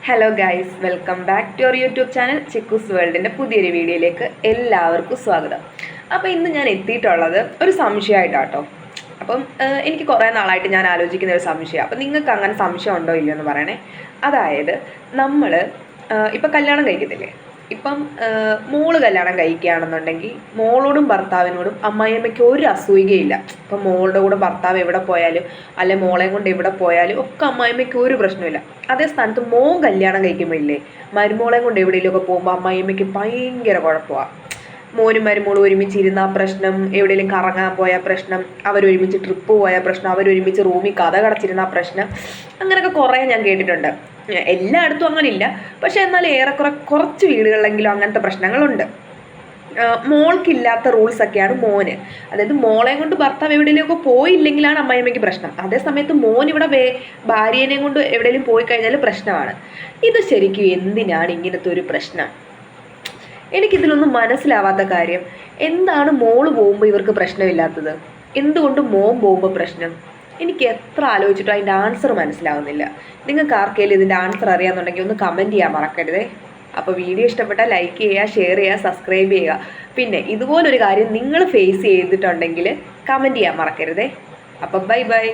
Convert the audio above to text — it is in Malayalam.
Hello guys, welcome back to our YouTube channel Chikku's വേൾഡിൻ്റെ പുതിയൊരു വീഡിയോയിലേക്ക് എല്ലാവർക്കും സ്വാഗതം. അപ്പോൾ ഇന്ന് ഞാൻ എത്തിയിട്ടുള്ളത് ഒരു സംശയമായിട്ടാട്ടോ. അപ്പം എനിക്ക് കുറേ നാളായിട്ട് ഞാൻ ആലോചിക്കുന്ന ഒരു സംശയം. അപ്പം നിങ്ങൾക്ക് അങ്ങനെ സംശയം ഉണ്ടോ ഇല്ലയോ എന്ന് പറയണേ. അതായത് നമ്മൾ ഇപ്പം കല്യാണം കഴിക്കത്തില്ലേ, ഇപ്പം മോള് കല്യാണം കഴിക്കുകയാണെന്നുണ്ടെങ്കിൽ മോളോടും ഭർത്താവിനോടും അമ്മായിയമ്മയ്ക്ക് ഒരു അസൂയയില്ല. ഇപ്പം മോളുടെ കൂടെ ഭർത്താവ് എവിടെ പോയാലും അല്ലെ മോളെയും കൊണ്ട് എവിടെ പോയാലും ഒക്കെ അമ്മായിയമ്മയ്ക്ക് ഒരു പ്രശ്നമില്ല. അതേ സ്ഥാനത്ത് മോൻ കല്യാണം കഴിക്കുമ്പോഴില്ലേ, മരുമോളെയും കൊണ്ട് എവിടെയെങ്കിലുമൊക്കെ പോകുമ്പോൾ അമ്മായിയമ്മയ്ക്ക് ഭയങ്കര കുഴപ്പമാണ്. മോനും മരുമോളും ഒരുമിച്ചിരുന്ന പ്രശ്നം, എവിടെയെങ്കിലും കറങ്ങാൻ പോയ പ്രശ്നം, അവരൊരുമിച്ച് ട്രിപ്പ് പോയ പ്രശ്നം, അവരൊരുമിച്ച് റൂമിൽ കഥ കടച്ചിരുന്ന പ്രശ്നം, അങ്ങനെയൊക്കെ കുറേ ഞാൻ കേട്ടിട്ടുണ്ട്. എല്ലായിടത്തും അങ്ങനെ ഇല്ല, പക്ഷെ എന്നാൽ ഏറെക്കുറെ കുറച്ച് വീടുകളിലെങ്കിലും അങ്ങനത്തെ പ്രശ്നങ്ങളുണ്ട്. മോൾക്കില്ലാത്ത റൂൾസൊക്കെയാണ് മോന്. അതായത് മോളെയും കൊണ്ട് ഭർത്താവ് എവിടെയെങ്കിലുമൊക്കെ പോയില്ലെങ്കിലാണ് അമ്മായിയമ്മയ്ക്ക് പ്രശ്നം. അതേസമയത്ത് മോൻ ഇവിടെ ഭാര്യേനെയും കൊണ്ട് എവിടെയെങ്കിലും പോയി കഴിഞ്ഞാൽ പ്രശ്നമാണ്. ഇത് ശരിക്കും എന്തിനാണ് ഇങ്ങനത്തെ ഒരു പ്രശ്നം? എനിക്കിതിലൊന്നും മനസ്സിലാവാത്ത കാര്യം, എന്താണ് മോള് പോകുമ്പോൾ ഇവർക്ക് പ്രശ്നമില്ലാത്തത്, എന്തുകൊണ്ട് മോൻ പോകുമ്പോൾ പ്രശ്നം? എനിക്ക് എത്ര ആലോചിച്ചിട്ടും അതിൻ്റെ ആൻസർ മനസ്സിലാവുന്നില്ല. നിങ്ങൾക്ക് ആർക്കെങ്കിലും ഇതിൻ്റെ ആൻസർ അറിയാമെന്നുണ്ടെങ്കിൽ ഒന്ന് കമൻറ്റ് ചെയ്യാൻ മറക്കരുതേ. അപ്പോൾ വീഡിയോ ഇഷ്ടപ്പെട്ടാൽ ലൈക്ക് ചെയ്യുക, ഷെയർ ചെയ്യുക, സബ്സ്ക്രൈബ് ചെയ്യുക. പിന്നെ ഇതുപോലൊരു കാര്യം നിങ്ങൾ ഫേസ് ചെയ്തിട്ടുണ്ടെങ്കിൽ കമൻറ്റ് ചെയ്യാൻ മറക്കരുതേ. അപ്പം ബൈ ബൈ.